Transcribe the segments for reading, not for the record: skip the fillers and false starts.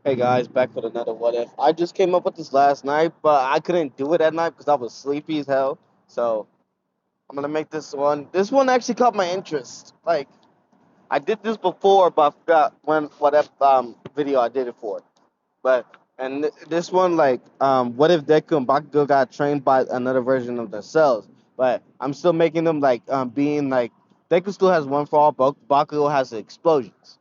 Hey guys, back with another what if. I just came up with this last night, but I couldn't do it at night because I was sleepy as hell. So I'm gonna make this one. This one actually caught my interest. Like I did this before, but I forgot when what if video I did it for. But this one what if Deku and Bakugo got trained by another version of themselves? But I'm still making them being like Deku still has one for all, Bakugo has explosions.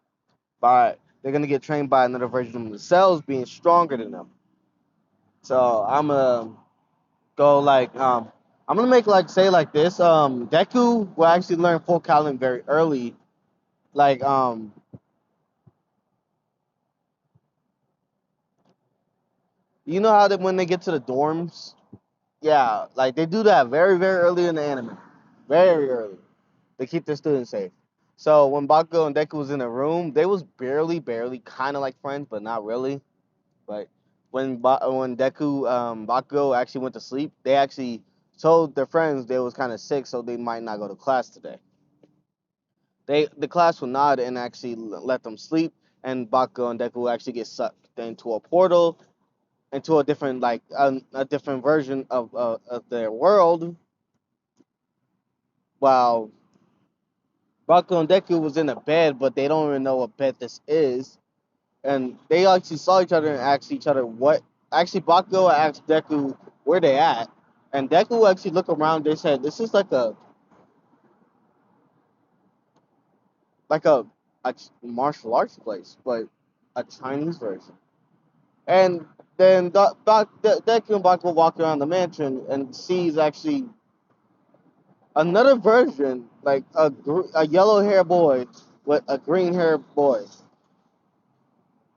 But they're gonna get trained by another version of themselves, being stronger than them. So I'm gonna go I'm gonna make like say like this. Deku will actually learn full Calling very early. Like you know how that when they get to the dorms, yeah, like they do that very very early in the anime, very early. They keep their students safe. So when Bakugo and Deku was in a room, they was barely kind of like friends, but not really. But when Deku Bakugo actually went to sleep, they actually told their friends they was kind of sick, so they might not go to class today. The class will nod and actually let them sleep, and Bakugo and Deku actually get sucked into a portal into a different a different version of their world, while Bakugo and Deku was in a bed, but they don't even know what bed this is, and they actually saw each other and asked each other what. Actually, Bakugo asked Deku where they at, and Deku actually looked around. They said this is like a martial arts place, but a Chinese version. And then Deku and Bakugo walk around the mansion and sees actually another version, like a yellow hair boy with a green hair boy.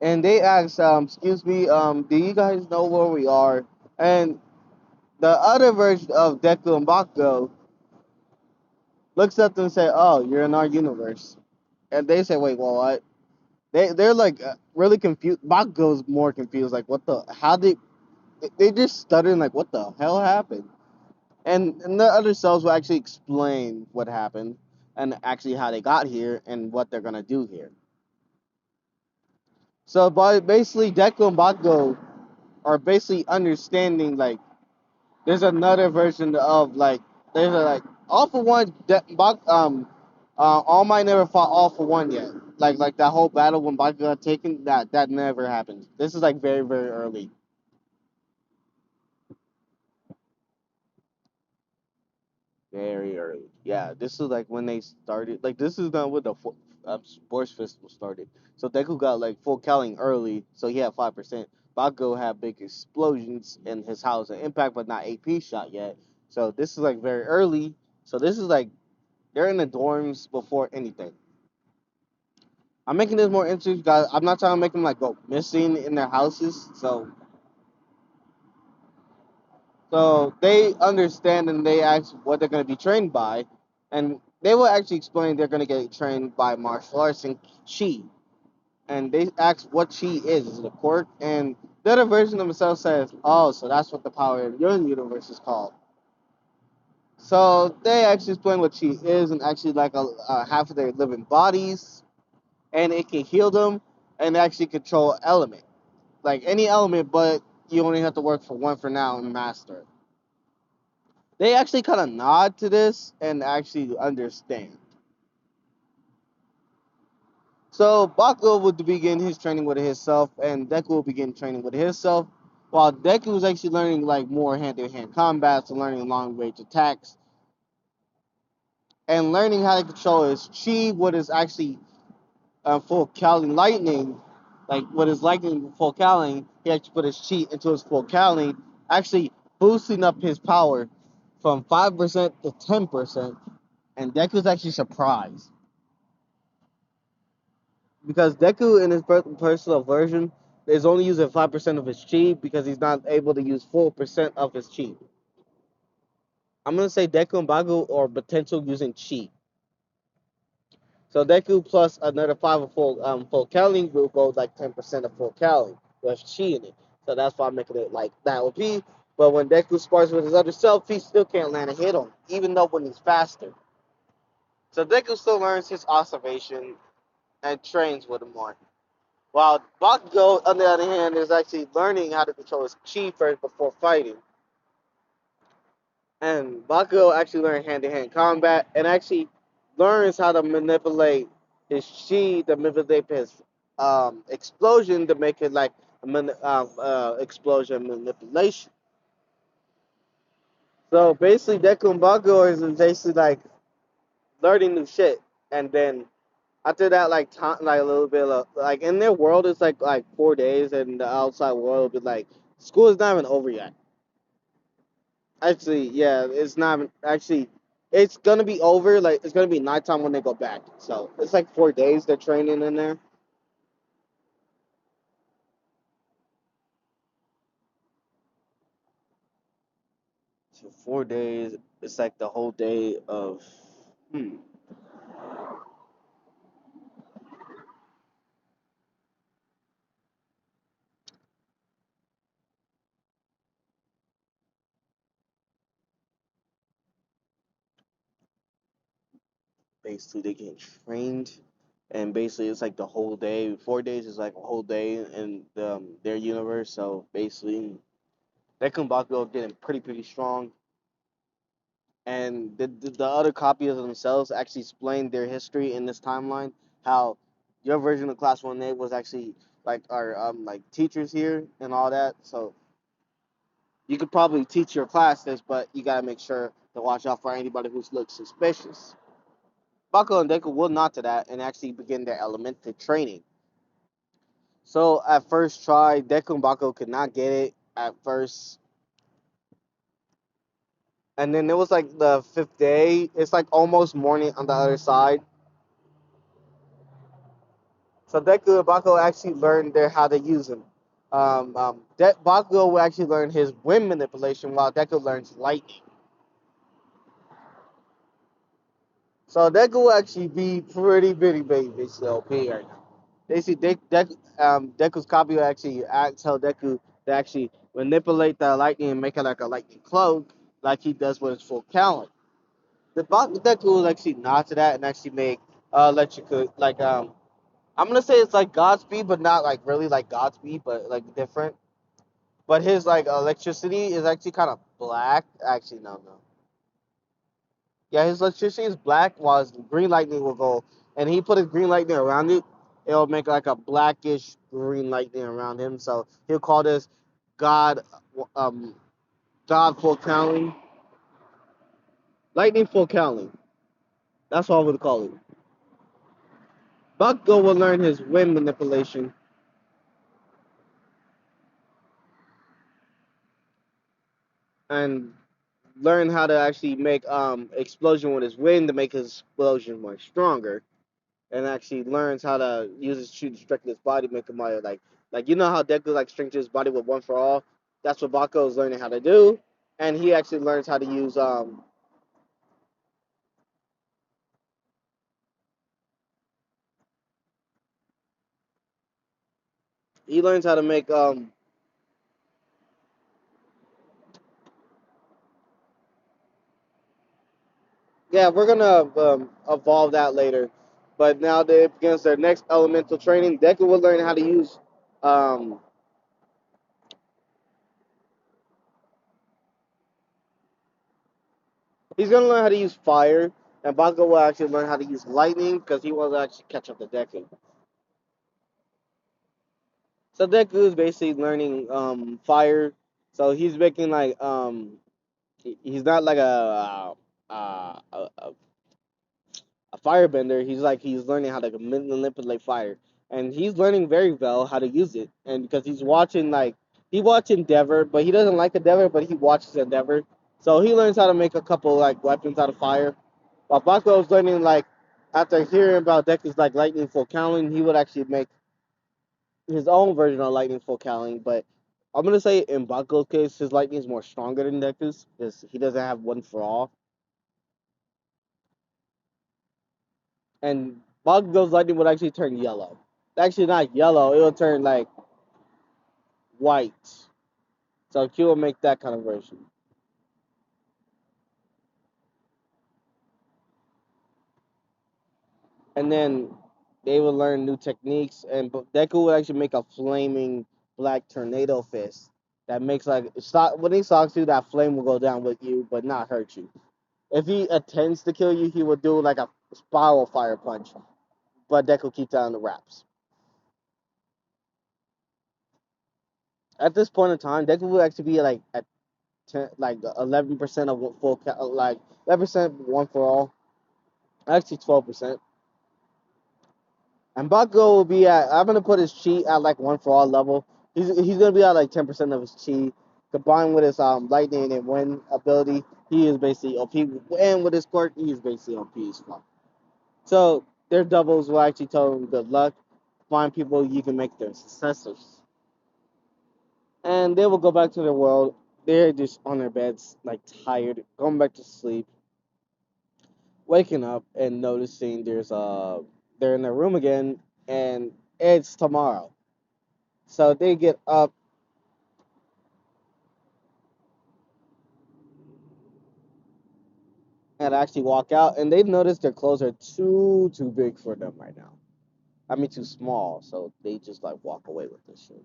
And they ask, "Excuse me, do you guys know where we are?" And the other version of Deku and Bakugo looks at them and say, "Oh, you're in our universe." And they say, "Wait, well, what?" They're like really confused. Bakugo's more confused, like what the how they just stuttering like what the hell happened. And the other cells will actually explain what happened and actually how they got here and what they're gonna do here. So by basically Deku and Bakugo are basically understanding like there's another version of there's a All for One. All Might never fought All for One yet. Like that whole battle when Bakugo got taken, that never happened. This is like very very early, very early. Yeah, this is like when they started. Like this is not when the sports festival started. So Deku got like full Kaling early, so he had 5%. Bakugo had big explosions in his house and impact, but not AP shot yet. So this is like very early. So this is like they're in the dorms before anything. I'm making this more interesting, guys. I'm not trying to make them like go missing in their houses. So they understand and they ask what they're going to be trained by, and they will actually explain they're going to get trained by martial arts and chi. And they ask what chi is. Is it a quirk? And the other version of themselves says, "Oh, so that's what the power of your universe is called." So they actually explain what chi is, and actually like half of their living bodies, and it can heal them and actually control element, like any element, but you only have to work for one for now and master it. They actually kind of nod to this and actually understand. So Bakugo would begin his training with himself, and Deku will begin training with himself, while Deku was actually learning like more hand-to-hand combats and learning long-range attacks and learning how to control his chi, what is actually full Cowling lightning, like what is lightning full Cowling. He actually put his chi into his full Cowling, actually boosting up his power from 5% to 10%, and Deku's actually surprised because Deku in his personal version is only using 5% of his chi because he's not able to use full percent of his chi. I'm gonna say Deku and Bagu are potential using chi. So Deku plus another five of full Cali will go like 10% of full Cali with chi in it. So that's why I'm making it like that would be. But when Deku spars with his other self, he still can't land a hit on, even though when he's faster. So Deku still learns his observation and trains with him more. While Bakugo, on the other hand, is actually learning how to control his chi first before fighting. And Bakugo actually learned hand-to-hand combat and actually learns how to manipulate his chi to manipulate his explosion to make it like explosion manipulation. So basically, Deku and Bakugo is basically like learning new shit, and then after that, like time, like a little bit of like in their world, it's like 4 days, and the outside world will be like school is not even over yet. Actually, yeah, it's not actually. It's gonna be over. Like it's gonna be nighttime when they go back. So it's like 4 days they're training in there. So 4 days. It's like the whole day of. Hmm. Basically, they get trained, and basically it's like the whole day. 4 days is like a whole day in their universe. So basically, that Bakugo getting pretty strong, and the other copies of themselves actually explain their history in this timeline. How your version of Class 1A was actually like our like teachers here and all that. So you could probably teach your class this, but you gotta make sure to watch out for anybody who looks suspicious. Bakugo and Deku will not to that and actually begin their elemental training. So at first try, Deku and Bakugo could not get it at first. And then it was like the fifth day. It's like almost morning on the other side. So Deku and Bakugo actually learned there how to use them. Bakugo will actually learn his wind manipulation while Deku learns lightning. So Deku will actually be pretty basically OP right now. They see Deku's copy will actually tell Deku to actually manipulate the lightning and make it like a lightning cloak, like he does with his full talent. Deku will actually nod to that and actually make electric like I'm gonna say it's like Godspeed, but not like really like Godspeed, but like different. But his like electricity is actually kind of black. Actually, no. Yeah, his electricity is black, while his green lightning will go. And he put his green lightning around it. It'll make like a blackish green lightning around him. So he'll call this God, um, God foretelling, lightning foretelling. That's what I would call it. Bakugo will learn his wind manipulation and learn how to actually make explosion with his wind to make his explosion more stronger, and actually learns how to use his chi to strengthen his body, make him like you know how Deku like strengthens his body with one for all. That's what Bako is learning how to do, and he actually learns how to use he learns how to make yeah, we're gonna evolve that later, but now they begins their next elemental training. Deku will learn how to use um he's gonna learn how to use fire, and Bako will actually learn how to use lightning because he wants to actually catch up to Deku. So Deku is basically learning fire. So he's making like he's not like a firebender. He's like he's learning how to manipulate fire, and he's learning very well how to use it. And because he's watching like he watches Endeavor, but he doesn't like Endeavor, but he watches Endeavor. So he learns how to make a couple like weapons out of fire. While Bakugo is learning like after hearing about Deku's like lightning foretelling, he would actually make his own version of lightning foretelling. But I'm gonna say in Bakugo's case, his lightning is more stronger than Deku's because he doesn't have one for all. And Bakugo's lightning would actually turn yellow. Actually, not yellow. It will turn like white. So Q will make that kind of version. And then They would learn new techniques, and Deku would actually make a flaming black tornado fist that makes like when he socks you, that flame will go down with you, but not hurt you. If he attempts to kill you, he will do like a spiral fire punch, but Deku keeps that on the wraps. At this point in time, Deku will actually be like at 10, like 11% of like 11% one for all, actually 12%. And Bakugo will be at. I'm gonna put his chi at like one for all level. He's gonna be at like 10% of his chi, combined with his lightning and wind ability. He is basically OP, and with his quirk, he is basically OP as well. So their doubles will actually tell them good luck. Find people you can make their successors, and they will go back to their world. They're just on their beds, like tired, going back to sleep, waking up and noticing they're in their room again, and it's tomorrow. So they get up and actually walk out, and they notice their clothes are too big for them right now. I mean, too small. So they just like walk away with this shit.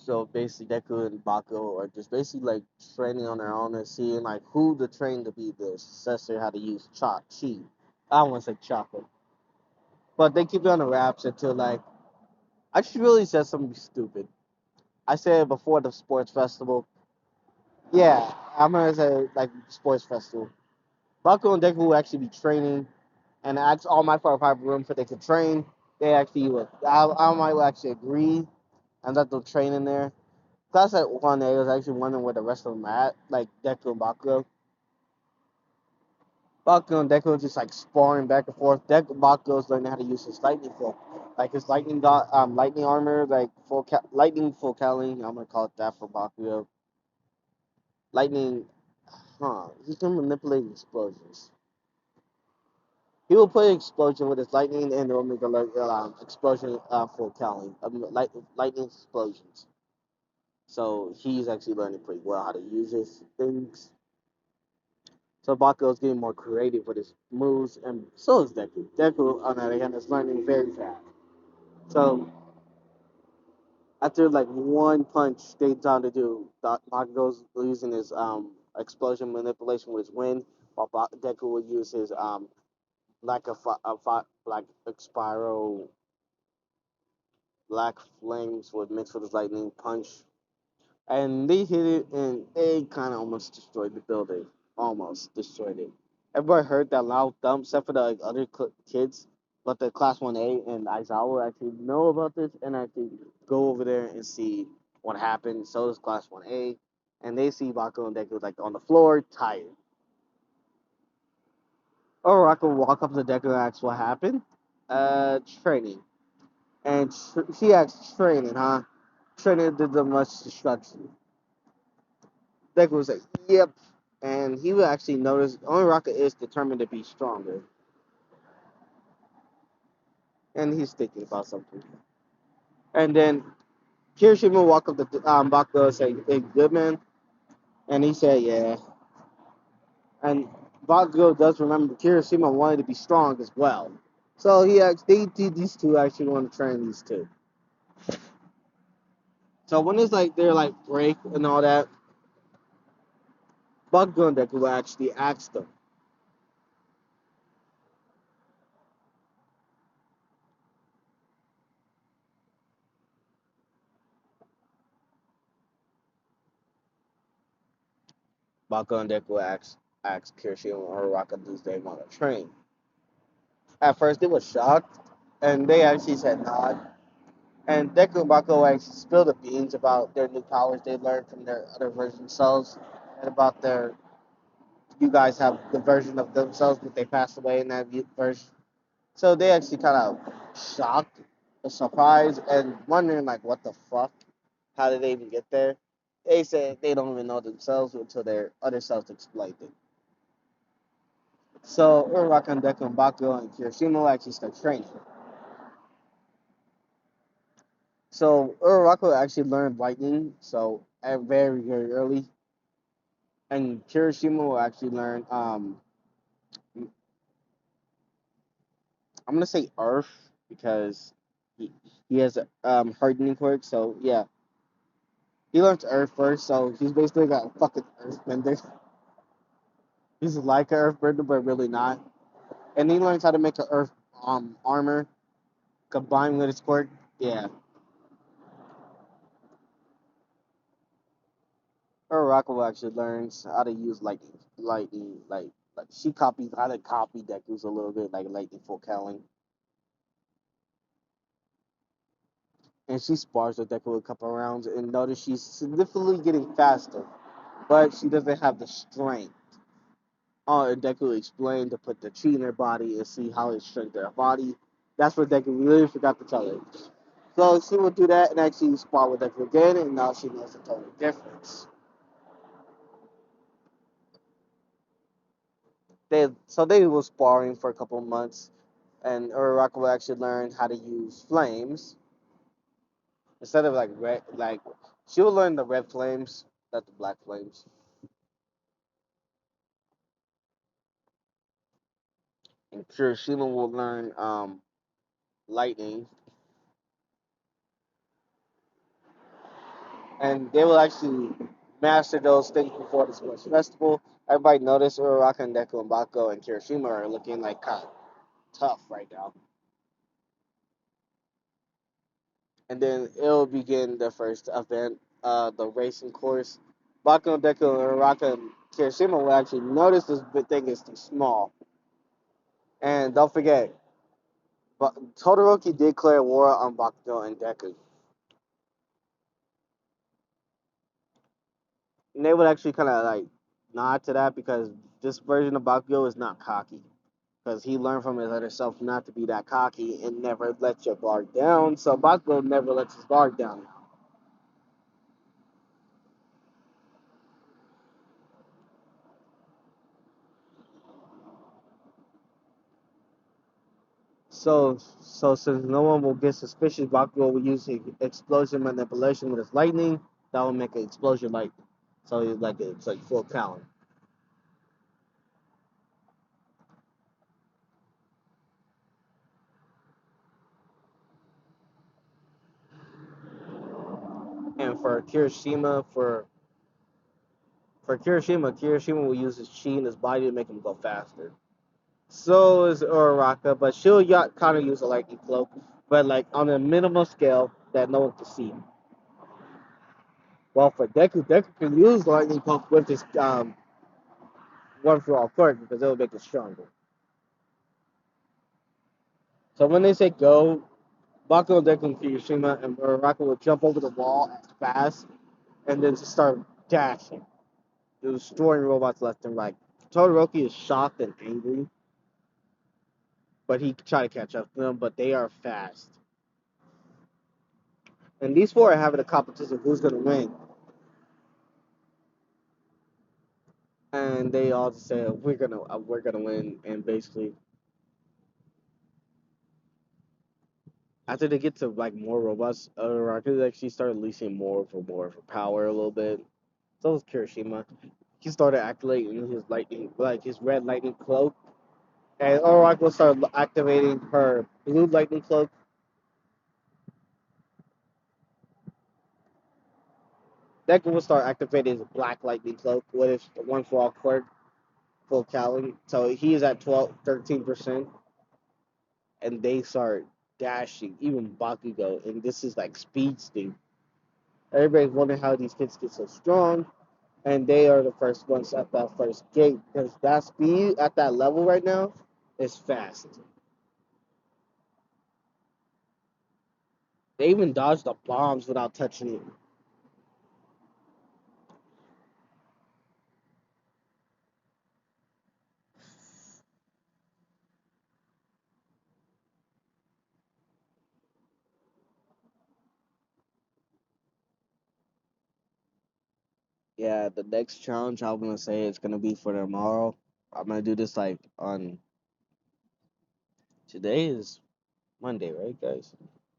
So basically, Deku and Bakugo are just basically like training on their own and seeing like who to train to be the successor, how to use chi. I don't want to say chocolate, but they keep it on the wraps until like I just really said something stupid. I said it before the sports festival. Yeah, I'm gonna say like sports festival. Bakugo and Deku will actually be training and ask all my 5 room for they could train. They actually would. I might actually agree and let them train in there. Class at 1A was actually wondering where the rest of them at, like Deku and Bakugo. Bakugo and Deku just like sparring back and forth. Bakugo's learning how to use his lightning full, like his lightning armor, like lightning full cowling. I'm gonna call it that for Bakugo. Lightning, he can manipulate explosions. He will put an explosion with his lightning, and it will make a explosion for Callie. Lightning explosions. So he's actually learning pretty well how to use his things. So Bakugo is getting more creative with his moves, and so is Deku. Deku, on the other hand, is learning very fast. So after like one punch, they down to do. Bakugo's using his explosion manipulation with his wind, while Deku will use his like a spiral black flames would mix with his lightning punch. And they hit it and it kind of almost destroyed the building. Almost destroyed it. Everybody heard that loud thump except for the like, other kids. But the Class 1A and Aizawa actually know about this and actually go over there and see what happened. So does Class 1A. And they see Bakugo and Deku like on the floor, tired. Orako walk up to Deku and asks what happened. Training. And she asks, training, huh? Training did the much destruction. Deku was like, yep. And he would actually notice only Rocket is determined to be stronger. And he's thinking about something. And then Kirishima walk up to Bakugo and say, hey, good man? And he said, yeah. And Bakugo does remember Kirishima wanted to be strong as well. So these two actually want to train these two. So when it's like they're like break and all that, Bakugo and Deku actually asked them. Bakugo and Deku asked Kirishima or Uraraka do they want to train. At first, they were shocked, and they actually said nod. And Deku and Bakugo actually spilled the beans about their new powers they learned from their other version selves, and about you guys have the version of themselves that they passed away in that version. So they actually kind of shocked, surprised, and wondering like, what the fuck? How did they even get there? They said they don't even know themselves until their other selves explained it. So Uraraka, Deku, and Bakugo and Kirishima will actually start training. So Uraraka actually learned lightning, so at very very early, and Kirishima will actually learn I'm gonna say Earth because he, he has a hardening quirk. So yeah, he learns Earth first. So he's basically got a fucking Earthbender. He's like an Earthbender, but really not. And he learns how to make an Earth armor combined with his quirk. Yeah, Uraraka actually learns how to use lightning like she copies how to copy Deku's a little bit like lightning forecaling. And she spars with Deku a couple rounds and notice she's significantly getting faster, but she doesn't have the strength. Deku explained to put the chi in her body and see how it strengthened her body. That's what Deku really forgot to tell her. So she will do that and actually spar with Deku again, and now she knows the total difference. They were sparring for a couple months, and Uraraka will actually learn how to use flames instead of like red. Like she will learn the red flames, not the black flames. And Kirishima will learn lightning, and they will actually master those things before the sports festival. Everybody noticed Uraraka and Deku and Bako and Kirishima are looking like kind of tough right now. And then it'll begin the first event, the racing course. Bako, Deku, Uraraka, and Kirishima will actually notice this big thing is too small. And don't forget, Todoroki did declare war on Bakugo and Deku. And they would actually kind of like nod to that because this version of Bakugo is not cocky. Because he learned from his other self not to be that cocky and never let your guard down. So Bakugo never lets his guard down. So since no one will get suspicious, Bakugo will use explosion manipulation with his lightning. That will make an explosion lightning. So it's like full talent. And for Kirishima will use his chi in his body to make him go faster. So is Uraraka, but she'll kind of use a lightning cloak, but like on a minimal scale that no one can see. Well, for Deku can use lightning cloak with his one for all quirk because it will make it stronger. So when they say go, Bakugo, Deku, and Kirishima and Uraraka will jump over the wall as fast and then just start dashing, destroying robots left and right. Todoroki is shocked and angry, but he try to catch up to them, but they are fast. And these four are having a competition who's gonna win. And they all just say we're gonna win. And basically, after they get to like more robots, Uraraka actually started releasing more for power a little bit. So was Kirishima. He started activating his lightning, like his red lightning cloak, and Uraraka started activating her blue lightning cloak. Deku will start activating his black lightning cloak with his one for all quirk full calorie. So he's at 13%, and they start dashing, even Bakugo, and this is like speed sting. Everybody's wondering how these kids get so strong, and they are the first ones at that first gate because that speed at that level right now is fast. They even dodge the bombs without touching it. Yeah, the next challenge I'm gonna say is gonna be for tomorrow. I'm gonna do this like on today is Monday, right, guys?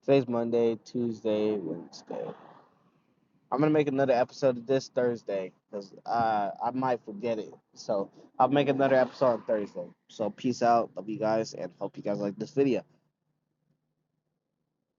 Today's Monday, Tuesday, Wednesday. I'm gonna make another episode of this Thursday because I might forget it. So I'll make another episode on Thursday. So peace out, love you guys, and hope you guys like this video.